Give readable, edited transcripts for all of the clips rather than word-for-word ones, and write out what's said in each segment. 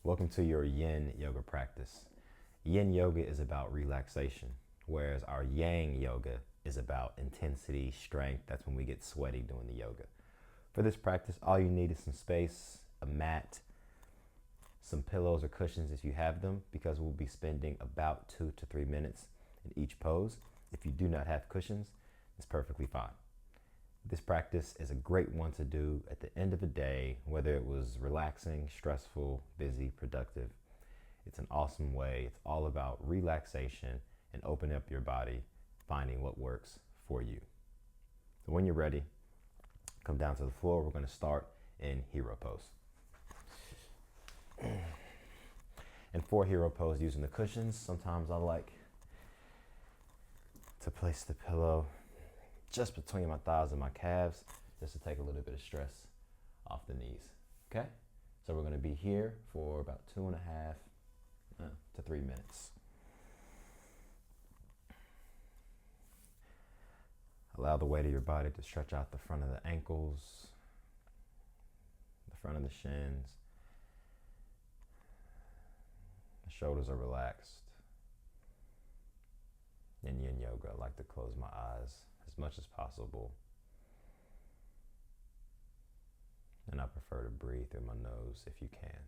Welcome to your yin yoga practice. Yin yoga is about relaxation, whereas our yang yoga is about intensity, strength. That's when we get sweaty doing the yoga. For this practice, all you need is some space, a mat, some pillows or cushions if you have them, because we'll be spending about 2 to 3 minutes in each pose. If you do not have cushions, it's perfectly fine. This practice is a great one to do at the end of the day, whether it was relaxing, stressful, busy, productive. It's an awesome way. It's all about relaxation and opening up your body, finding what works for you. So when you're ready, come down to the floor. We're going to start in hero pose. And for hero pose, using the cushions, sometimes I like to place the pillow just between my thighs and my calves, just to take a little bit of stress off the knees. Okay? So we're going to be here for about 2.5 to 3 minutes. Allow the weight of your body to stretch out the front of the ankles, the front of the shins. The shoulders are relaxed. In yin yoga, I like to close my eyes as much as possible. And I prefer to breathe through my nose if you can.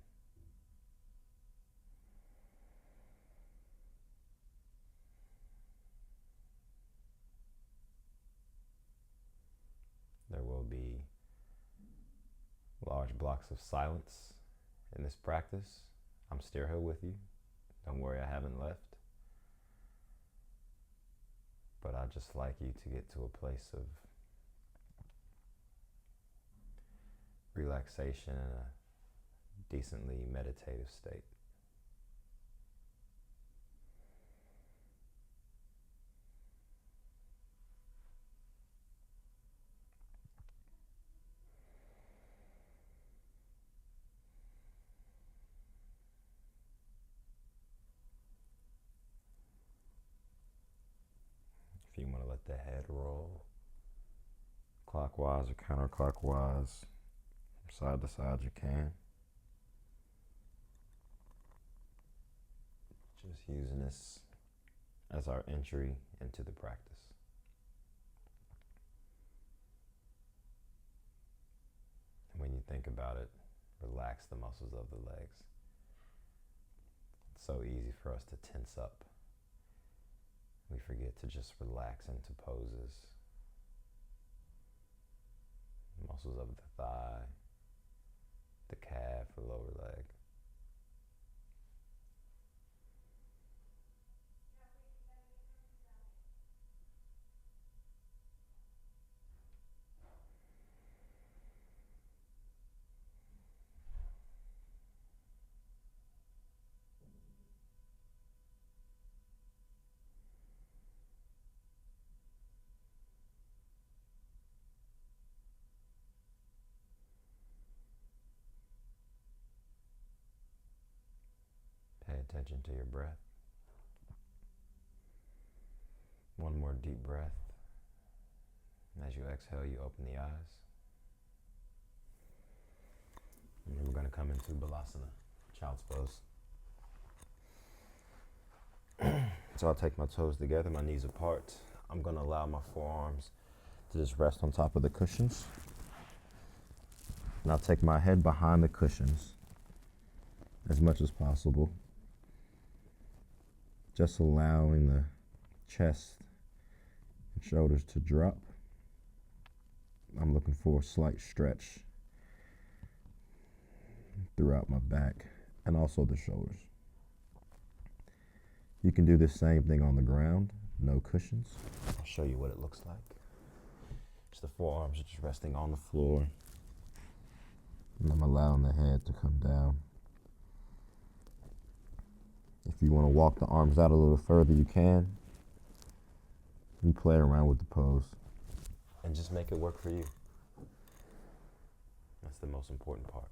There will be large blocks of silence in this practice. I'm still here with you. Don't worry, I haven't left. But I'd just like you to get to a place of relaxation and a decently meditative state. If you want to let the head roll clockwise or counterclockwise, from side to side, you can. Just using this as our entry into the practice. And when you think about it, relax the muscles of the legs. It's so easy for us to tense up. We forget to just relax into poses. Muscles of the thigh, the calf, the lower leg. Pay attention to your breath. One more deep breath. As you exhale, you open the eyes. And then we're going to come into Balasana, child's pose. So I'll take my toes together, my knees apart. I'm going to allow my forearms to just rest on top of the cushions. And I'll take my head behind the cushions as much as possible. Just allowing the chest and shoulders to drop. I'm looking for a slight stretch throughout my back and also the shoulders. You can do the same thing on the ground, no cushions. I'll show you what it looks like. Just the forearms are just resting on the floor. And I'm allowing the head to come down. If you want to walk the arms out a little further, you can. You play around with the pose. And just make it work for you. That's the most important part.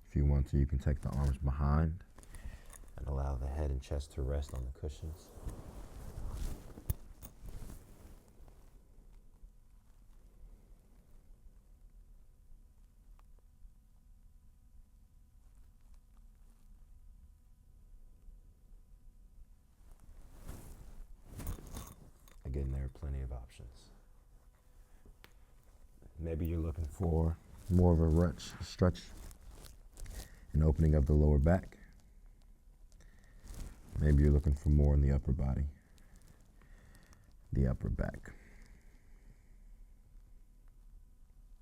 If you want to, you can take the arms behind And allow the head and chest to rest on the cushions. Again, there are plenty of options. Maybe you're looking for more of a stretch and opening up the lower back. Maybe you're looking for more in the upper body, the upper back.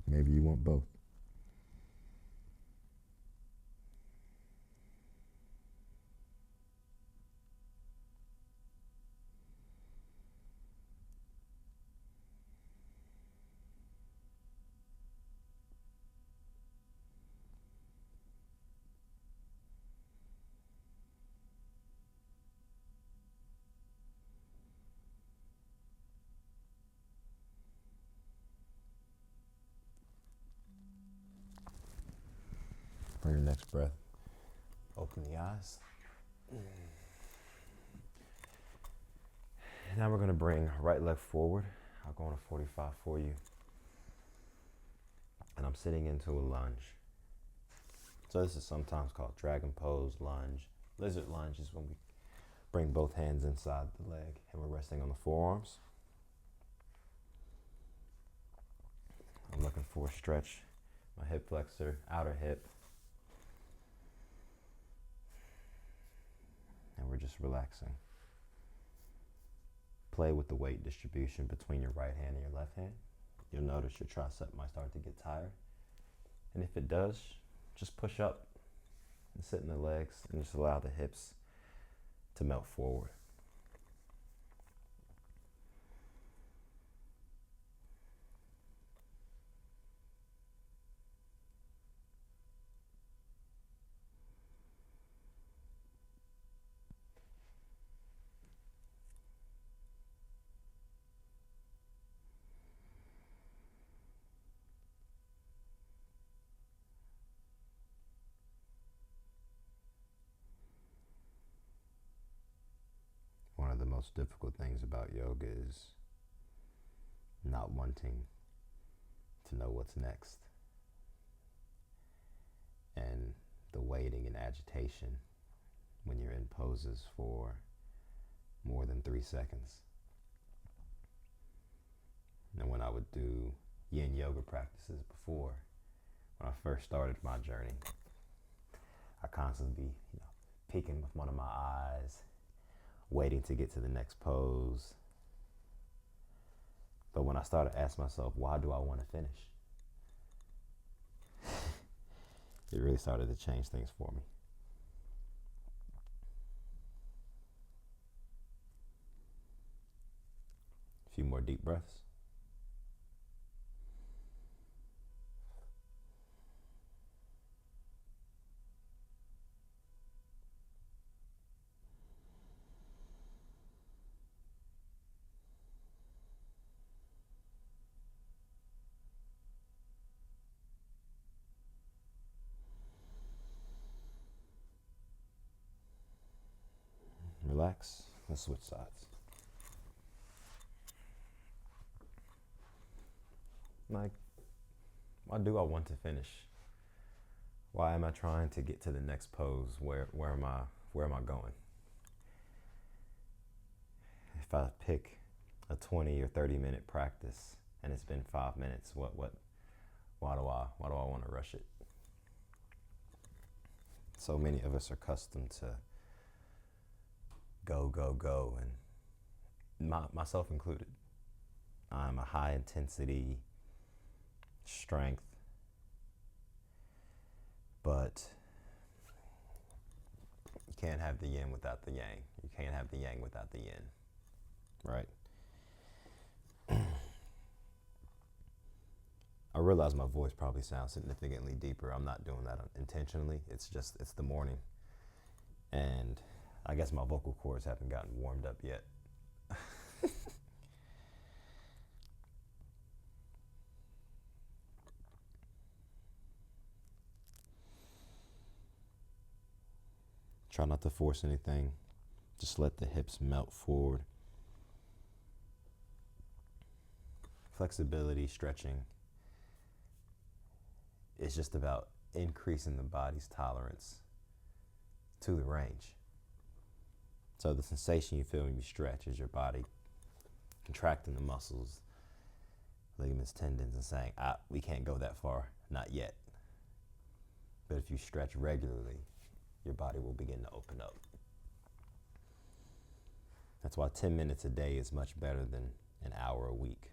Maybe you want both. For your next breath, open the eyes. Now we're going to bring right leg forward. I'll go on a 45 for you. And I'm sitting into a lunge. So this is sometimes called dragon pose, lunge. Lizard lunge is when we bring both hands inside the leg and we're resting on the forearms. I'm looking for a stretch. My hip flexor, outer hip. And we're just relaxing. Play with the weight distribution between your right hand and your left hand. You'll notice your tricep might start to get tired. And if it does, just push up and sit in the legs and just allow the hips to melt forward. One of the most difficult things about yoga is not wanting to know what's next. And the waiting and agitation when you're in poses for more than 3 seconds. And when I would do yin yoga practices before, when I first started my journey, I constantly be, peeking with one of my eyes, waiting to get to the next pose. But when I started asking myself, why do I want to finish? It really started to change things for me. A few more deep breaths. Relax. Let's switch sides. Like, why do I want to finish? Why am I trying to get to the next pose? Where am I going? If I pick a 20 or 30-minute practice and it's been 5 minutes, why do I want to rush it? So many of us are accustomed to go, and myself included. I'm a high intensity strength, but you can't have the yin without the yang. You can't have the yang without the yin, right? I realize my voice probably sounds significantly deeper. I'm not doing that intentionally. It's the morning. And I guess my vocal cords haven't gotten warmed up yet. Try not to force anything. Just let the hips melt forward. Flexibility, stretching, is just about increasing the body's tolerance to the range. So the sensation you feel when you stretch is your body contracting the muscles, ligaments, tendons, and saying, we can't go that far, not yet. But if you stretch regularly, your body will begin to open up. That's why 10 minutes a day is much better than an hour a week,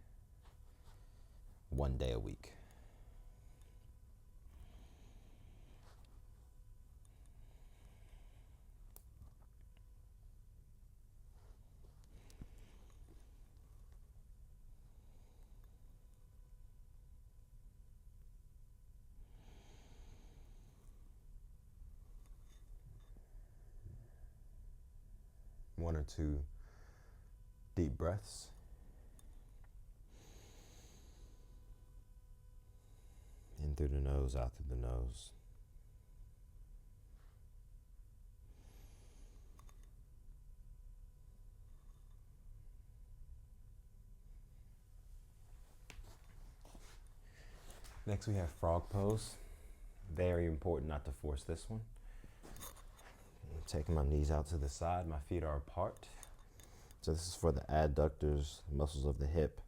1 day a week. One or two deep breaths. In through the nose, out through the nose. Next we have frog pose. Very important not to force this one. I'm taking my knees out to the side, my feet are apart. So this is for the adductors, muscles of the hip.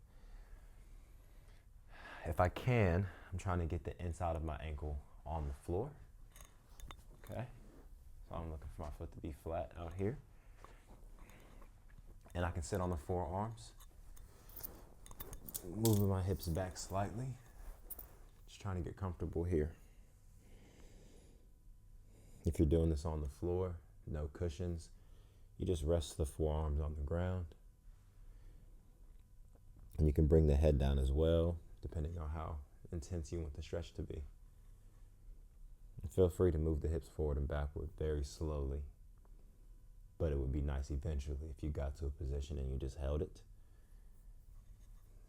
If I can, I'm trying to get the inside of my ankle on the floor. Okay, so I'm looking for my foot to be flat out here. And I can sit on the forearms, moving my hips back slightly. Just trying to get comfortable here. If you're doing this on the floor, no cushions, you just rest the forearms on the ground. And you can bring the head down as well, depending on how intense you want the stretch to be. And feel free to move the hips forward and backward very slowly. But it would be nice eventually if you got to a position and you just held it,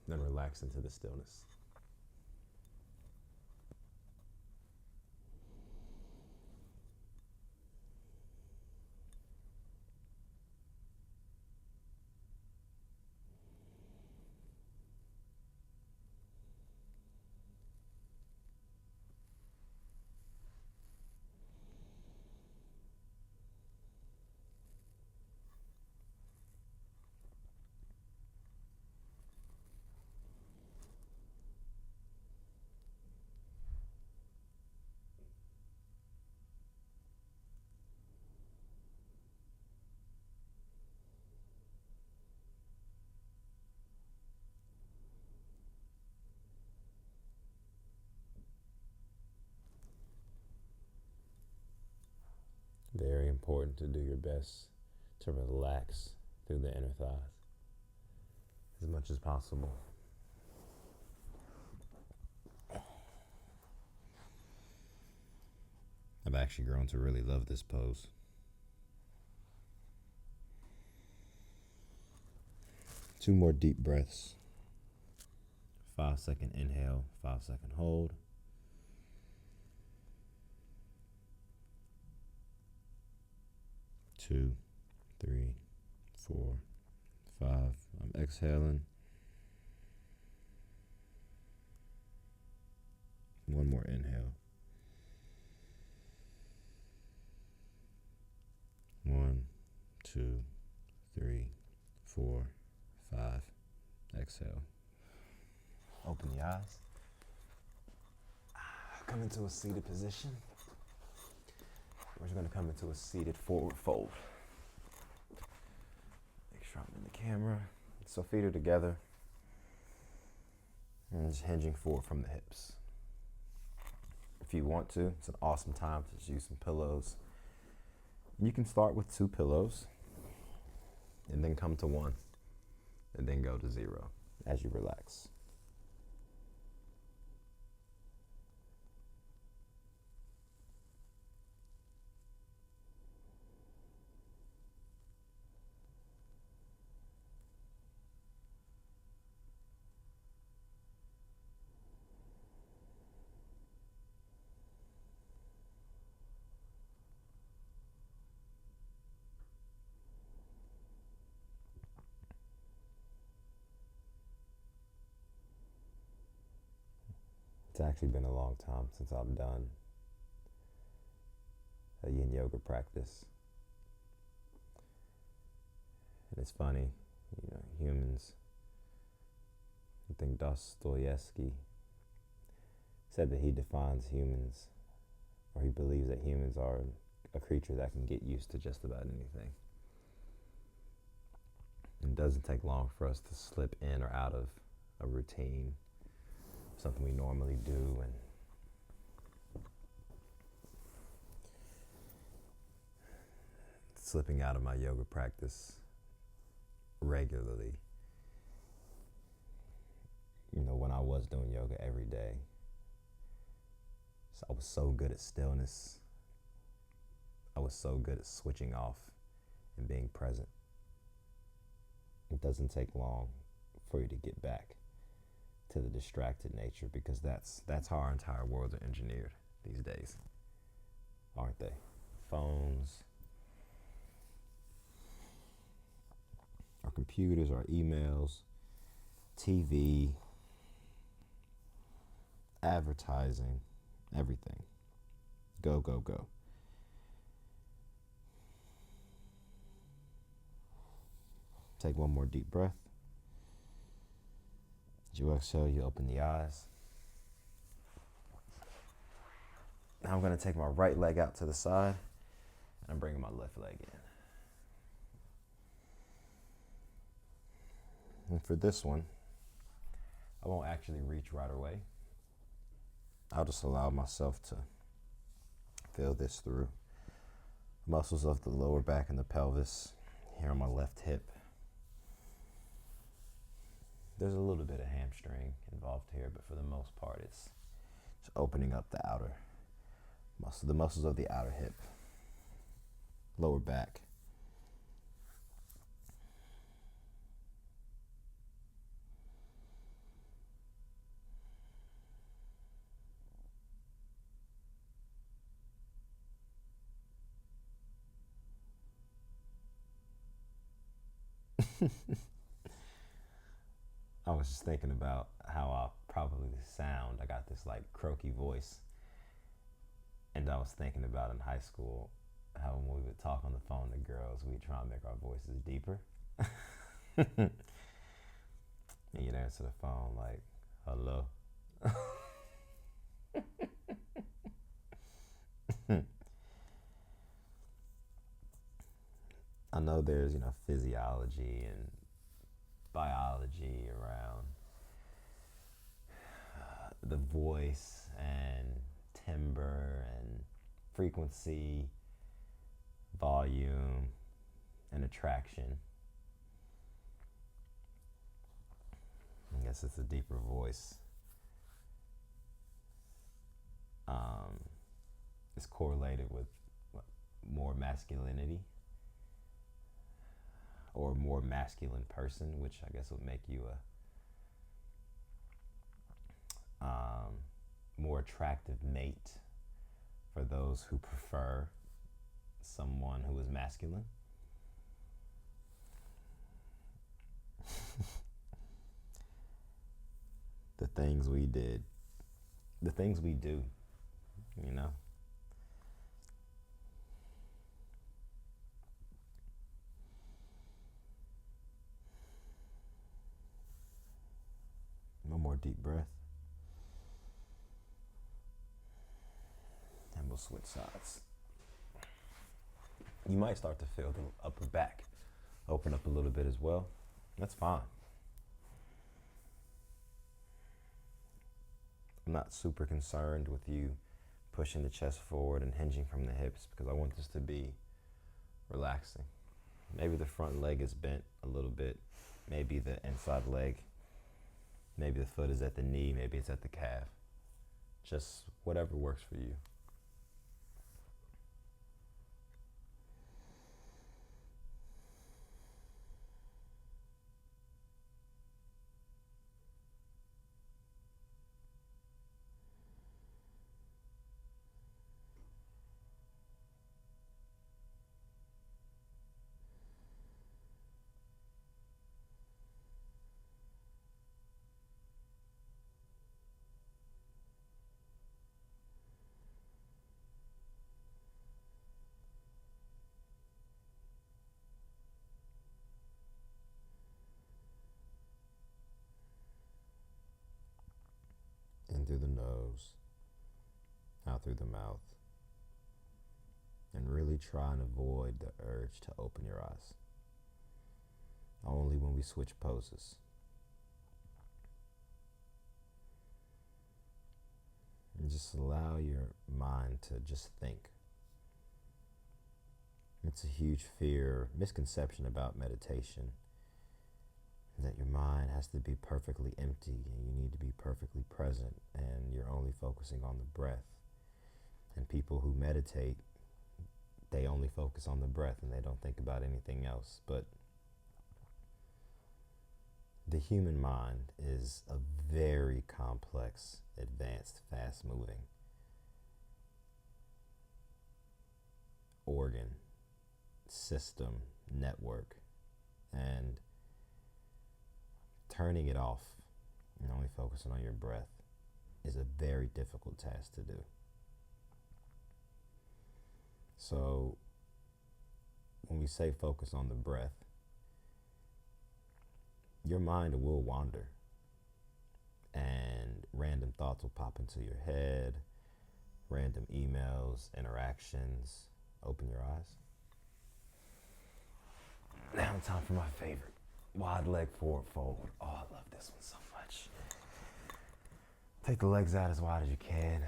then relax into the stillness. Very important to do your best to relax through the inner thighs as much as possible. I've actually grown to really love this pose. Two more deep breaths. 5-second inhale, 5-second hold. 2, 3, 4, 5. I'm exhaling. One more inhale. 1, 2, 3, 4, 5. Exhale. Open the eyes. Come into a seated position. We're just going to come into a seated forward fold. Make sure I'm in the camera. So feet are together. And just hinging forward from the hips. If you want to, it's an awesome time to just use some pillows. You can start with 2 pillows and then come to 1 and then go to 0 as you relax. It's actually been a long time since I've done a yin yoga practice. And it's funny, humans, I think Dostoevsky said that he defines humans, or he believes that humans are a creature that can get used to just about anything. It doesn't take long for us to slip in or out of a routine, something we normally do, and slipping out of my yoga practice regularly. When I was doing yoga every day, so I was so good at stillness. I was so good at switching off and being present. It doesn't take long for you to get back to the distracted nature, because that's how our entire worlds are engineered these days, aren't they? Phones, our computers, our emails, TV, advertising, everything. Go, go, go. Take one more deep breath. As you exhale, you open the eyes. Now I'm going to take my right leg out to the side, and I'm bringing my left leg in. And for this one, I won't actually reach right away. I'll just allow myself to feel this through. Muscles of the lower back and the pelvis here on my left hip. There's a little bit of hamstring involved here, but for the most part, it's just opening up the outer muscle, the muscles of the outer hip, lower back. I was just thinking about how I probably sound. I got this like croaky voice. And I was thinking about in high school how when we would talk on the phone to girls, we'd try and make our voices deeper. And you'd answer the phone like, hello. I know there's, physiology and biology around the voice and timbre and frequency, volume, and attraction. I guess it's a deeper voice. It's correlated with more masculinity, or a more masculine person, which I guess would make you a more attractive mate for those who prefer someone who is masculine. The things we did, the things we do, One more deep breath. And we'll switch sides. You might start to feel the upper back open up a little bit as well. That's fine. I'm not super concerned with you pushing the chest forward and hinging from the hips, because I want this to be relaxing. Maybe the front leg is bent a little bit. Maybe the inside leg. Maybe the foot is at the knee. Maybe it's at the calf. Just whatever works for you. in through the nose, out through the mouth, and really try and avoid the urge to open your eyes. Only when we switch poses. And just allow your mind to just think. It's a huge fear, misconception about meditation, that your mind has to be perfectly empty and you need to be perfectly present and you're only focusing on the breath. And people who meditate, they only focus on the breath and they don't think about anything else. But the human mind is a very complex, advanced, fast-moving organ, system, network, and turning it off and only focusing on your breath is a very difficult task to do. So when we say focus on the breath, your mind will wander and random thoughts will pop into your head, random emails, interactions. Open your eyes. Now time for my favorite. Wide leg forward fold. Oh, I love this one so much. Take the legs out as wide as you can.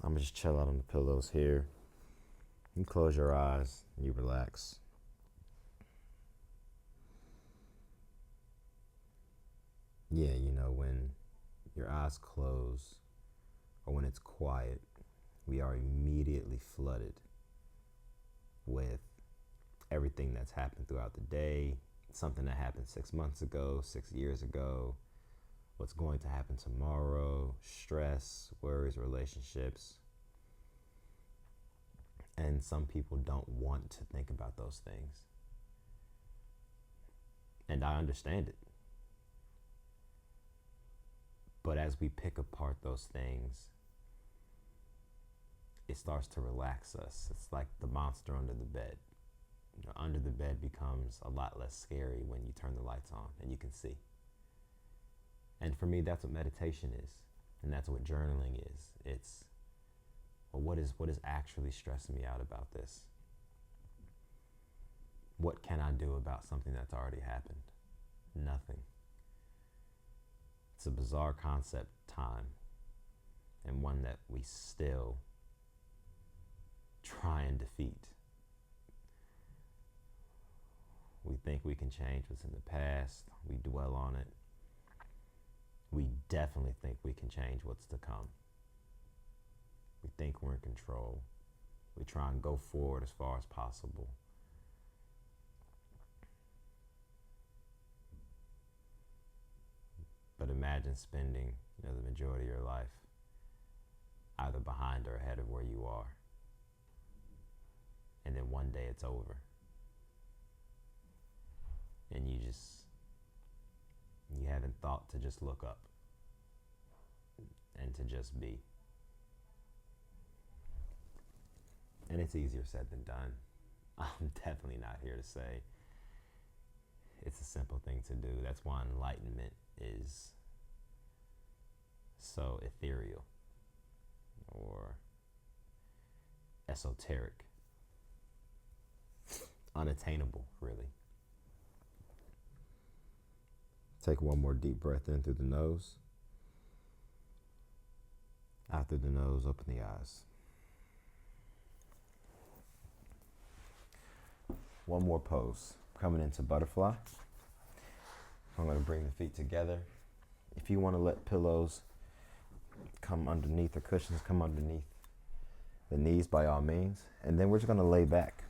I'm gonna just chill out on the pillows here. You close your eyes, you relax. Yeah, you know, when your eyes close or when it's quiet, we are immediately flooded with everything that's happened throughout the day, something that happened 6 months ago, 6 years ago, what's going to happen tomorrow, stress, worries, relationships. And some people don't want to think about those things. And I understand it. But as we pick apart those things, it starts to relax us. It's like the monster under the bed. You know, under the bed becomes a lot less scary when you turn the lights on and you can see. And for me, that's what meditation is. And that's what journaling is. It's, well, what is actually stressing me out about this? What can I do about something that's already happened? Nothing. It's a bizarre concept, time, and one that we still try and defeat. We think we can change what's in the past. We dwell on it. We definitely think we can change what's to come. We think we're in control. We try and go forward as far as possible. But imagine spending, the majority of your life either behind or ahead of where you are. And then one day it's over. And you haven't thought to just look up and to just be. And it's easier said than done. I'm definitely not here to say it's a simple thing to do. That's why enlightenment is so ethereal or esoteric, unattainable, really. Take one more deep breath in through the nose. Out through the nose, open the eyes. One more pose. Coming into butterfly. I'm going to bring the feet together. If you want to let pillows come underneath or cushions come underneath the knees, by all means. And then we're just going to lay back.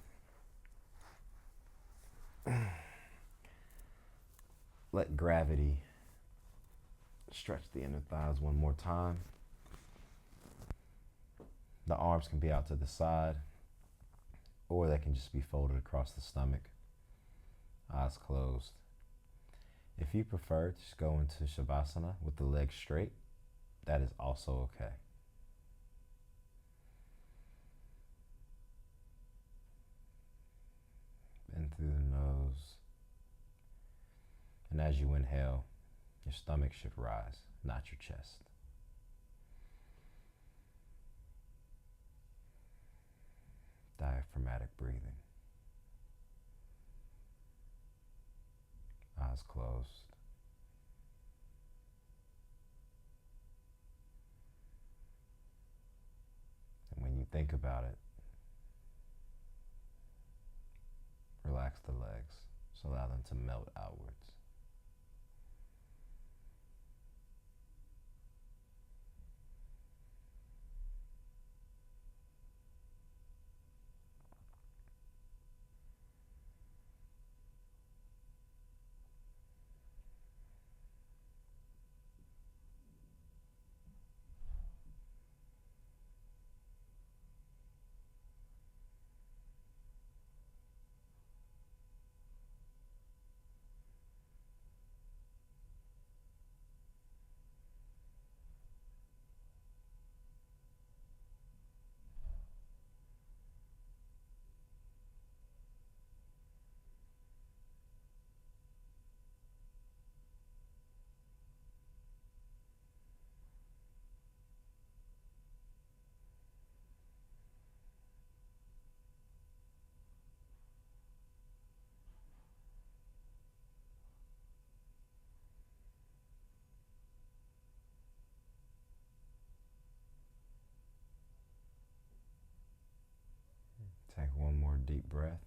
Let gravity stretch the inner thighs one more time. The arms can be out to the side, or they can just be folded across the stomach, eyes closed. If you prefer to just go into Shavasana with the legs straight, that is also okay. In through the nose. And as you inhale, your stomach should rise, not your chest. Diaphragmatic breathing. Eyes closed. And when you think about it, relax the legs. Just allow them to melt outwards. Take one more deep breath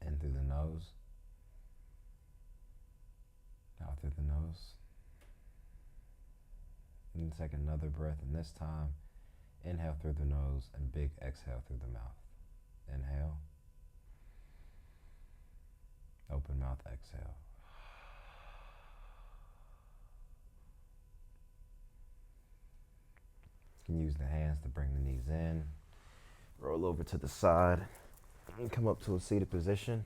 in through the nose, out through the nose. And take another breath, and this time inhale through the nose and big exhale through the mouth. Inhale. Open mouth, exhale. You can use the hands to bring the knees in. Roll over to the side and come up to a seated position.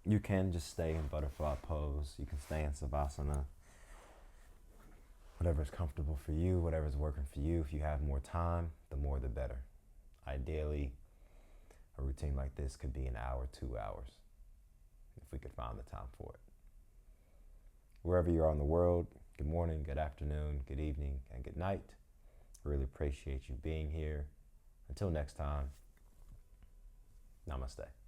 You can just stay in butterfly pose. You can stay in Savasana. Whatever's comfortable for you, whatever's working for you. If you have more time, the more the better. Ideally, a routine like this could be an hour, 2 hours, if we could find the time for it. Wherever you are in the world, good morning, good afternoon, good evening, and good night. Really appreciate you being here. Until next time, namaste.